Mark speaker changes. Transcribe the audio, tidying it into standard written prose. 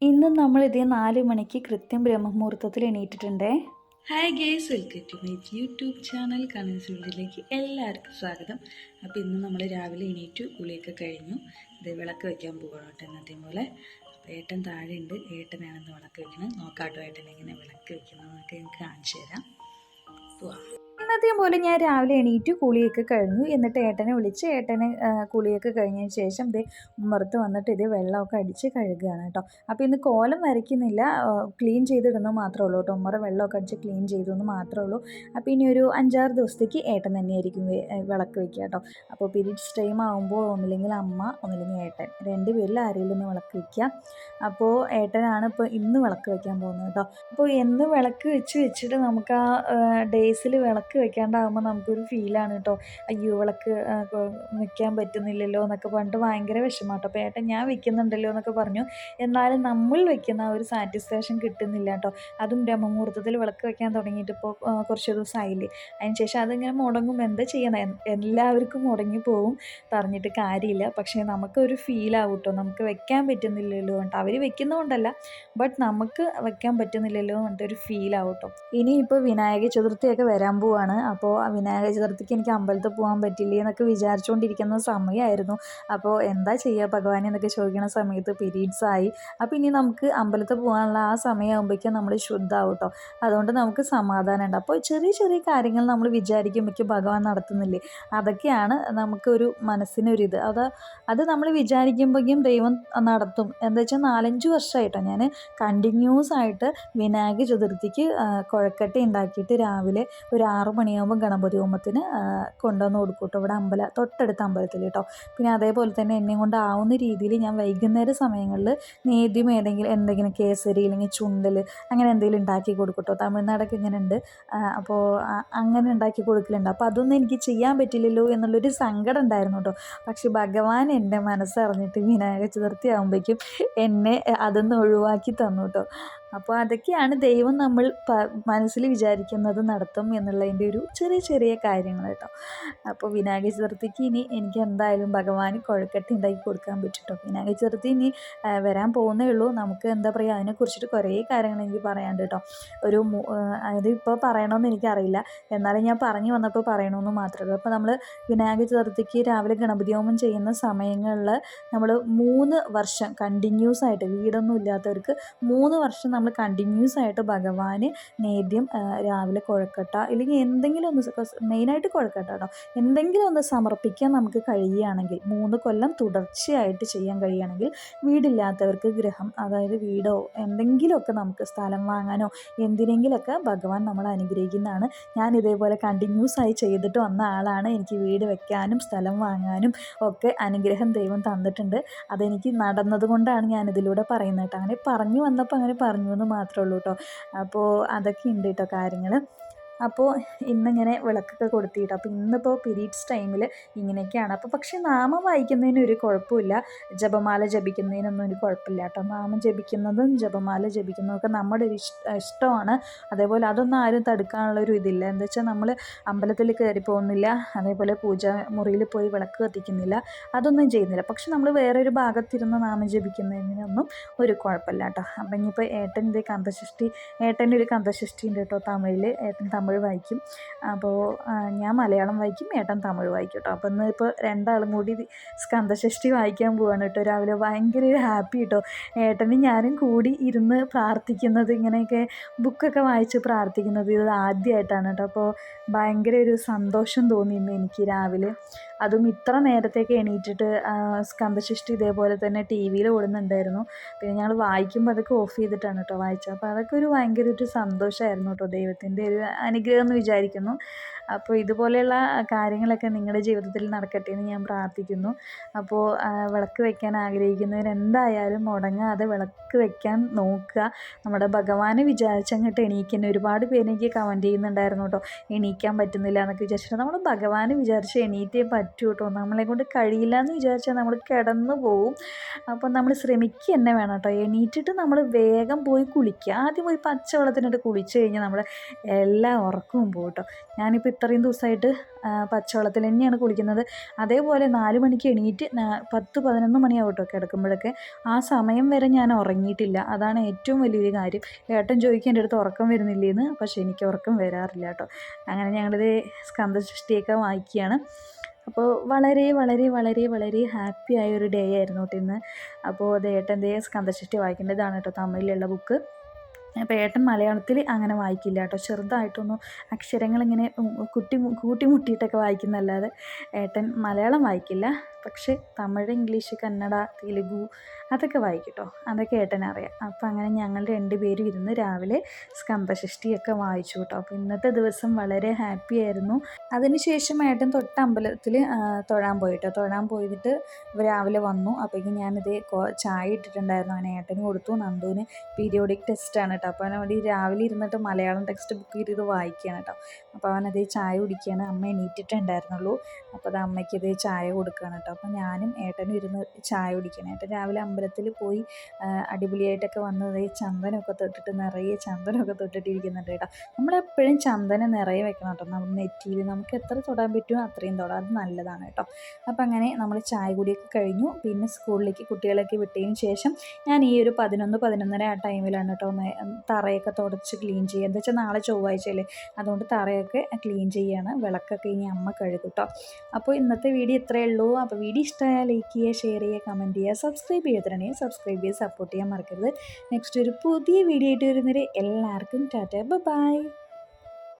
Speaker 1: ഇന്ന് നമ്മളിതേ 4 മണിക്ക് കൃത്യം ബ്രഹ്മമുഹൂർത്തത്തിൽ എണീറ്റിട്ടുണ്ടേ.
Speaker 2: Hi guys, welcome to my YouTube channel Kannan's വേൾഡിലേക്ക് എല്ലാവർക്കും സ്വാഗതം. അപ്പോൾ ഇന്ന് നമ്മൾ രാവിലെ എണീറ്റു, കുളിയൊക്കെ കഴിഞ്ഞു. ഇത് വിളക്ക് വയ്ക്കാൻ പോകണം കേട്ടോ എന്നത്തെ പോലെ. അപ്പോൾ ഏട്ടൻ താഴെ ഉണ്ട്, ഏട്ടനാണെന്ന് വിളക്ക് വയ്ക്കുന്നത്. നോക്കാട്ടോ ഏട്ടൻ എങ്ങനെ വിളക്ക് വയ്ക്കുന്നതെന്നൊക്കെ എനിക്ക് കാണിച്ചു തരാം. പോവാം.
Speaker 1: എന്നത്തെയും പോലെ ഞാൻ രാവിലെ എണീറ്റു, കുളിയൊക്കെ കഴിഞ്ഞു. എന്നിട്ട് ഏട്ടനെ വിളിച്ച് കുളിയൊക്കെ കഴിഞ്ഞതിന് ശേഷം ഉമ്മറത്ത് വന്നിട്ട് വെള്ളമൊക്കെ അടിച്ച് കഴുകുകയാണ് കേട്ടോ. അപ്പോൾ ഇന്ന് കോലം വരയ്ക്കുന്നില്ല, ക്ലീൻ ചെയ്തിടുന്നത് മാത്രമേ ഉള്ളൂ കേട്ടോ. ഉമ്മറ വെള്ളമൊക്കെ അടിച്ച് ക്ലീൻ ചെയ്തെന്ന് മാത്രമേ ഉള്ളൂ. അപ്പോൾ ഇനി ഒരു 5-6 ദിവസത്തേക്ക് ഏട്ടൻ തന്നെയായിരിക്കും വിളക്ക് വയ്ക്കുക കേട്ടോ. അപ്പോൾ പീരീഡ്സ് ടൈം ആകുമ്പോൾ ഒന്നില്ലെങ്കിൽ അമ്മ ഒന്നില്ലെങ്കിൽ ഏട്ടൻ, രണ്ടുപേരിൽ ആരെങ്കിലും ഒന്ന് വിളക്ക് വയ്ക്കുക. അപ്പോൾ ഏട്ടനാണ് ഇപ്പോൾ ഇന്ന് വിളക്ക് വയ്ക്കാൻ പോകുന്നത് കേട്ടോ. അപ്പോൾ എന്ന് വിളക്ക് വെച്ചിട്ട് നമുക്ക് ആ ഡേയ്സിൽ വിളക്ക് വെക്കാണ്ടാകുമ്പോൾ നമുക്കൊരു ഫീലാണ് കേട്ടോ. അയ്യോ, വിളക്ക് വെക്കാൻ പറ്റുന്നില്ലല്ലോ എന്നൊക്കെ പറഞ്ഞിട്ട് ഭയങ്കര വിഷമാട്ടോ. അപ്പോൾ ഏട്ടൻ ഞാൻ വെക്കുന്നുണ്ടല്ലോ എന്നൊക്കെ പറഞ്ഞു. എന്നാലും നമ്മൾ വെക്കുന്ന ആ ഒരു സാറ്റിസ്ഫാക്ഷൻ കിട്ടുന്നില്ല കേട്ടോ. അതും ബ്രഹ്മമുഹൂർത്തത്തിൽ വിളക്ക് വെക്കാൻ തുടങ്ങിയിട്ട് ഇപ്പോൾ കുറച്ച് ദിവസമായില്ലേ. അതിന് ശേഷം അതിങ്ങനെ മുടങ്ങുമ്പോൾ എന്താ ചെയ്യണം, എല്ലാവർക്കും മുടങ്ങിപ്പോവും, പറഞ്ഞിട്ട് കാര്യമില്ല. പക്ഷേ നമുക്കൊരു ഫീലാവും കേട്ടോ, നമുക്ക് വെക്കാൻ പറ്റുന്നില്ലല്ലോ എന്നിട്ട്. അവർ വെക്കുന്നതുകൊണ്ടല്ല, ബട്ട് നമുക്ക് വെക്കാൻ പറ്റുന്നില്ലല്ലോ എന്നിട്ടൊരു ഫീലാവും കേട്ടോ. ഇനിയിപ്പോൾ വിനായക ചതുർത്ഥിയൊക്കെ വരാൻ പോവാണ്. അപ്പോൾ ആ വിനായക ചതുർത്ഥിക്ക് എനിക്ക് അമ്പലത്തിൽ പോകാൻ പറ്റില്ലേ എന്നൊക്കെ വിചാരിച്ചുകൊണ്ടിരിക്കുന്ന സമയമായിരുന്നു. അപ്പോൾ എന്താ ചെയ്യുക ഭഗവാനെ എന്നൊക്കെ ചോദിക്കുന്ന സമയത്ത് പീരീഡ്സ് ആയി. അപ്പോൾ ഇനി നമുക്ക് അമ്പലത്തിൽ പോകാനുള്ള ആ സമയമാകുമ്പോഴേക്കും നമ്മൾ ശുദ്ധമാവും കേട്ടോ. അതുകൊണ്ട് നമുക്ക് സമാധാനമുണ്ട്. അപ്പോൾ ചെറിയ ചെറിയ കാര്യങ്ങൾ നമ്മൾ വിചാരിക്കുമ്പോഴേക്കും ഭഗവാൻ നടത്തുന്നില്ലേ, അതൊക്കെയാണ് നമുക്കൊരു മനസ്സിനൊരിത്. അത് നമ്മൾ വിചാരിക്കുമ്പോഴേക്കും ദൈവം നടത്തും. എന്താ വെച്ചാൽ 4-5 വർഷമായിട്ടോ ഞാൻ കണ്ടിന്യൂസ് ആയിട്ട് വിനായക ചതുർത്ഥിക്ക് കുഴക്കട്ട ഉണ്ടാക്കിയിട്ട് രാവിലെ ഒരു 6 മണിയാകുമ്പോൾ ഗണപതി ഹോമത്തിന് കൊണ്ടുവന്ന് കൊടുക്കും കേട്ടോ. ഇവിടെ തൊട്ടടുത്ത അമ്പലത്തിൽ കേട്ടോ. പിന്നെ അതേപോലെ തന്നെ എന്നെ കൊണ്ടാവുന്ന രീതിയിൽ ഞാൻ വൈകുന്നേര സമയങ്ങളിൽ നേദ്യം എന്തെങ്കിലും കേസരി അല്ലെങ്കിൽ ചുണ്ടൽ അങ്ങനെ എന്തെങ്കിലും ഉണ്ടാക്കി കൊടുക്കും കേട്ടോ. തമിഴ്നാടൊക്കെ ഇങ്ങനെ ഉണ്ട്. അപ്പോൾ അങ്ങനെ ഉണ്ടാക്കി കൊടുക്കലുണ്ട്. അപ്പോൾ അതൊന്നും എനിക്ക് ചെയ്യാൻ പറ്റില്ലല്ലോ എന്നുള്ളൊരു സങ്കടം ഉണ്ടായിരുന്നു കേട്ടോ. പക്ഷെ ഭഗവാൻ എൻ്റെ മനസ്സറിഞ്ഞിട്ട് വിനായക ചതുർത്ഥി ആകുമ്പോഴേക്കും എന്നെ അതൊന്ന് ഒഴിവാക്കി തന്നു കേട്ടോ. അപ്പോൾ അതൊക്കെയാണ് ദൈവം നമ്മൾ മനസ്സിൽ വിചാരിക്കുന്നത് നടത്തും എന്നുള്ളതിൻ്റെ ഒരു ചെറിയ ചെറിയ കാര്യങ്ങൾ കേട്ടോ. അപ്പോൾ വിനായക ചതുർത്ഥിക്ക് ഇനി എനിക്ക് എന്തായാലും ഭഗവാന് കുഴക്കട്ട ഉണ്ടാക്കി കൊടുക്കാൻ പറ്റും കേട്ടോ. വിനായക ചതുർത്ഥി ഇനി വരാൻ പോകുന്നേ ഉള്ളൂ. നമുക്ക് എന്താ പറയുക, അതിനെക്കുറിച്ചിട്ട് കുറേ കാര്യങ്ങൾ എനിക്ക് പറയാനുണ്ട് കേട്ടോ. അത് ഇപ്പോൾ പറയണമെന്ന് എനിക്കറിയില്ല, എന്നാലും ഞാൻ പറഞ്ഞു വന്നപ്പോൾ പറയണമെന്ന് മാത്രമേ ഉള്ളൂ. അപ്പോൾ നമ്മൾ വിനായക ചതുർത്ഥിക്ക് രാവിലെ ഗണപതി ഹോമം ചെയ്യുന്ന സമയങ്ങളിൽ നമ്മൾ 3 വർഷം കണ്ടിന്യൂസ് ആയിട്ട്, വീടൊന്നും ഇല്ലാത്തവർക്ക് 3 വർഷം നമ്മൾ കണ്ടിന്യൂസ് ആയിട്ട് ഭഗവാന് നേദ്യം രാവിലെ കുഴക്കട്ട ഇല്ലെങ്കിൽ എന്തെങ്കിലും ഒന്ന്, മെയിനായിട്ട് കുഴക്കട്ട കേട്ടോ, എന്തെങ്കിലും ഒന്ന് സമർപ്പിക്കാൻ നമുക്ക് കഴിയുകയാണെങ്കിൽ, 3 കൊല്ലം തുടർച്ചയായിട്ട് ചെയ്യാൻ കഴിയുകയാണെങ്കിൽ, വീടില്ലാത്തവർക്ക് ഗൃഹം, അതായത് വീടോ എന്തെങ്കിലുമൊക്കെ നമുക്ക് സ്ഥലം വാങ്ങാനോ എന്തിനെങ്കിലുമൊക്കെ ഭഗവാൻ നമ്മളെ അനുഗ്രഹിക്കുന്നതാണ്. ഞാൻ ഇതേപോലെ കണ്ടിന്യൂസ് ആയി ചെയ്തിട്ട് വന്ന ആളാണ്. എനിക്ക് വീട് വെക്കാനും സ്ഥലം വാങ്ങാനും ഒക്കെ അനുഗ്രഹം ദൈവം തന്നിട്ടുണ്ട്. അതെനിക്ക് നടന്നത് കൊണ്ടാണ് ഞാനിതിലൂടെ പറയുന്നത് കേട്ടോ. അങ്ങനെ പറഞ്ഞു വന്നപ്പോൾ അങ്ങനെ പറഞ്ഞു എന്ന് മാത്രമേ ഉള്ളൂ കേട്ടോ. അപ്പോൾ അതൊക്കെ ഉണ്ട് കേട്ടോ കാര്യങ്ങൾ. അപ്പോൾ ഇന്നിങ്ങനെ വിളക്കൊക്കെ കൊടുത്തിട്ട്, അപ്പോൾ ഇന്നിപ്പോൾ പീരീഡ്സ് ടൈമിൽ ഇങ്ങനെയൊക്കെയാണ്. അപ്പോൾ പക്ഷേ നാമം വായിക്കുന്നതിന് ഒരു കുഴപ്പമില്ല, ജപമാല ജപിക്കുന്നതിനൊന്നും ഒരു കുഴപ്പമില്ല കേട്ടോ. നാമം ജപിക്കുന്നതും ജപമാല ജപിക്കുന്നതൊക്കെ നമ്മുടെ ഒരു ഇഷ്ടമാണ്. അതേപോലെ അതൊന്നും ആരും തടുക്കാനുള്ളൊരു ഇതില്ല. എന്താ വെച്ചാൽ നമ്മൾ അമ്പലത്തിൽ കയറി പോകുന്നില്ല, അതേപോലെ പൂജ മുറിയിൽ പോയി വിളക്ക് കത്തിക്കുന്നില്ല, അതൊന്നും ചെയ്യുന്നില്ല. പക്ഷെ നമ്മൾ വേറൊരു ഭാഗത്തിരുന്ന് നാമം ജപിക്കുന്നതിനൊന്നും ഒരു കുഴപ്പമില്ല കേട്ടോ. അപ്പം ഇനിയിപ്പോൾ ഏട്ടൻ്റെ ഒരു കന്തഷഷ്ടി ഉണ്ട് കേട്ടോ തമിഴിൽ. ഏട്ടൻ തമിഴ് വായിക്കും, അപ്പോൾ ഞാൻ മലയാളം വായിക്കും, ഏട്ടൻ തമിഴ് വായിക്കും കേട്ടോ. അപ്പോൾ ഇന്നിപ്പോൾ രണ്ടാളും കൂടി സ്കന്ദഷഷ്ടി വായിക്കാൻ പോവാണ് കേട്ടോ. രാവിലെ ഭയങ്കര ഒരു ഹാപ്പി കേട്ടോ. ഏട്ടനും ഞാനും കൂടി ഇരുന്ന് പ്രാർത്ഥിക്കുന്നത്, ഇങ്ങനെയൊക്കെ ബുക്കൊക്കെ വായിച്ച് പ്രാർത്ഥിക്കുന്നത് ഇത് ആദ്യമായിട്ടാണ് കേട്ടോ. അപ്പോൾ ഭയങ്കര ഒരു സന്തോഷം തോന്നി ഇന്ന് എനിക്ക് രാവിലെ. അതും ഇത്ര നേരത്തേക്ക് എണീറ്റിട്ട് സ്കന്ദഷഷ്ടി ഇതേപോലെ തന്നെ ടി വിയിൽ ഓടുന്നുണ്ടായിരുന്നു. പിന്നെ ഞങ്ങൾ വായിക്കുമ്പോൾ അതൊക്കെ ഓഫ് ചെയ്തിട്ടാണ് കേട്ടോ വായിച്ചത്. അപ്പോൾ അതൊക്കെ ഭയങ്കര ഒരു സന്തോഷമായിരുന്നു കേട്ടോ. ദൈവത്തിൻ്റെ ഒരു അനുഗ്രഹം എന്ന് വിചാരിക്കുന്നു. അപ്പോൾ ഇതുപോലെയുള്ള കാര്യങ്ങളൊക്കെ നിങ്ങളുടെ ജീവിതത്തിൽ നടക്കട്ടെ എന്ന് ഞാൻ പ്രാർത്ഥിക്കുന്നു. അപ്പോൾ വിളക്ക് വയ്ക്കാൻ ആഗ്രഹിക്കുന്നവരെന്തായാലും മുടങ്ങാതെ വിളക്ക് വയ്ക്കാൻ നോക്കുക. നമ്മുടെ ഭഗവാനെ വിചാരിച്ചങ്ങോട്ട് എണീക്കുന്ന ഒരുപാട് പേര് എനിക്ക് കമൻറ്റ് ചെയ്യുന്നുണ്ടായിരുന്നു കേട്ടോ. എണീക്കാൻ പറ്റുന്നില്ല എന്നൊക്കെ വിചാരിച്ചിട്ട് നമ്മൾ ഭഗവാനെ വിചാരിച്ച് എണീറ്റേ പറ്റൂ കേട്ടോ. നമ്മളെ കൊണ്ട് കഴിയില്ല എന്ന് വിചാരിച്ചാൽ നമ്മൾ കിടന്നു പോവും. അപ്പോൾ നമ്മൾ ശ്രമിക്കുക തന്നെ വേണം കേട്ടോ. എണീറ്റിട്ട് നമ്മൾ വേഗം പോയി കുളിക്കുക. ആദ്യം പോയി പച്ചവെള്ളത്തിനിട്ട് കുളിച്ച് കഴിഞ്ഞാൽ നമ്മൾ എല്ലാ ഉറക്കവും പോകും കേട്ടോ. ഞാനിപ്പോൾ ഇത്രയും ദിവസമായിട്ട് പച്ചവെള്ളത്തിൽ തന്നെയാണ് കുളിക്കുന്നത്. അതേപോലെ 4 മണിക്ക് എണീറ്റ് 10-11 മണിയാവും കേട്ടോ കിടക്കുമ്പോഴൊക്കെ. ആ സമയം വരെ ഞാൻ ഉറങ്ങിയിട്ടില്ല. അതാണ് ഏറ്റവും വലിയൊരു കാര്യം. ഏട്ടൻ ചോദിക്കും എൻ്റെ അടുത്ത് ഉറക്കം വരുന്നില്ലേന്ന്. പക്ഷേ എനിക്ക് ഉറക്കം വരാറില്ല കേട്ടോ. അങ്ങനെ ഞങ്ങളിത് സ്കന്ദഷഷ്ടിയൊക്കെ വായിക്കുകയാണ്. അപ്പോൾ വളരെ വളരെ വളരെ വളരെ ഹാപ്പി ആയൊരു ഡേ ആയിരുന്നു കേട്ടോ ഇന്ന്. അപ്പോൾ അത് ഏട്ടൻ്റെ സ്കന്ദഷഷ്ടി വായിക്കേണ്ടതാണ് കേട്ടോ തമിഴിലുള്ള ബുക്ക്. അപ്പോൾ ഏട്ടൻ മലയാളത്തിൽ അങ്ങനെ വായിക്കില്ല കേട്ടോ. ചെറുതായിട്ടൊന്നും അക്ഷരങ്ങളിങ്ങനെ കൂട്ടിമുട്ടിയിട്ടൊക്കെ വായിക്കുന്നതല്ലാതെ ഏട്ടൻ മലയാളം വായിക്കില്ല. പക്ഷേ തമിഴ്, ഇംഗ്ലീഷ്, കന്നഡ, തെലുഗു അതൊക്കെ വായിക്കും കേട്ടോ. അതൊക്കെ ഏട്ടനറിയാം. അപ്പോൾ അങ്ങനെ ഞങ്ങൾ 2 പേരും ഇരുന്ന് രാവിലെ സ്കന്ദഷഷ്ടിയൊക്കെ വായിച്ചു കേട്ടോ. അപ്പോൾ ഇന്നത്തെ ദിവസം വളരെ ഹാപ്പി ആയിരുന്നു. അതിനുശേഷം ഏട്ടൻ തൊട്ട അമ്പലത്തിൽ തൊഴാൻ പോയി കേട്ടോ. തൊഴാൻ പോയിട്ട് രാവിലെ വന്നു. അപ്പോഴേക്കും ഞാനിത് ചായ ഇട്ടിട്ടുണ്ടായിരുന്നു. അങ്ങനെ ഏട്ടന് കൊടുത്തു. നന്ദുവിന് പീരിയോഡിക് ടെസ്റ്റാണ് കേട്ടോ. അപ്പോൾ അവൻ രാവിലെ ഇരുന്നിട്ട് മലയാളം ടെക്സ്റ്റ് ബുക്ക് ചെയ്ത് വായിക്കുകയാണ് കേട്ടോ. അപ്പോൾ അവനത് ചായ കുടിക്കുകയാണ്. അമ്മ എണീറ്റിട്ടുണ്ടായിരുന്നുള്ളൂ. അപ്പോൾ അത് അമ്മയ്ക്ക് ഇത് ചായ കൊടുക്കുകയാണ് കേട്ടോ. അപ്പോൾ ഞാനും ഏട്ടനും ഇരുന്ന് ചായ കുടിക്കണം. ഏട്ടൻ രാവിലെ അമ്പലത്തിൽ പോയി അടിപൊളിയായിട്ടൊക്കെ വന്നത് ചന്ദനമൊക്കെ തൊട്ടിട്ട് നിറയെ ചന്ദനമൊക്കെ തൊട്ടിട്ടിരിക്കുന്നുണ്ട് കേട്ടോ. നമ്മളെപ്പോഴും ചന്ദനം നിറയെ വെക്കണം കേട്ടോ. നമ്മുടെ നെറ്റിയിൽ നമുക്ക് എത്ര തൊടാൻ പറ്റുമോ അത്രയും തൊടാം. അത് നല്ലതാണ് കേട്ടോ. അപ്പോൾ അങ്ങനെ നമ്മൾ ചായ കുടിയൊക്കെ കഴിഞ്ഞു. പിന്നെ സ്കൂളിലേക്ക് കുട്ടികളൊക്കെ വിട്ടതിന് ശേഷം ഞാൻ ഈ ഒരു 11-11:30 ആ ടൈമിലാണ് കേട്ടോ തറയൊക്കെ തുടച്ച് ക്ലീൻ ചെയ്യുക. എന്താ വെച്ചാൽ നാളെ ചൊവ്വാഴ്ചയല്ലേ, അതുകൊണ്ട് തറയൊക്കെ ക്ലീൻ ചെയ്യുകയാണ്. വിളക്കൊക്കെ ഇനി അമ്മ കഴുകും കേട്ടോ. അപ്പോൾ ഇന്നത്തെ വീഡിയോ ഇത്രയേ ഉള്ളൂ. അപ്പോൾ വീഡിയോ ഇഷ്ടമായാൽ ലൈക്ക് ചെയ്യുക, ഷെയർ ചെയ്യുക, കമൻറ്റ് ചെയ്യുക, സബ്സ്ക്രൈബ് ചെയ്യാത്തതാണെങ്കിൽ സബ്സ്ക്രൈബ് ചെയ്യുക, സപ്പോർട്ട് ചെയ്യാൻ മറക്കരുത്. നെക്സ്റ്റ് ഒരു പുതിയ വീഡിയോ ആയിട്ട് വരുന്നവരെ എല്ലാവർക്കും ടാറ്റ, ബൈ.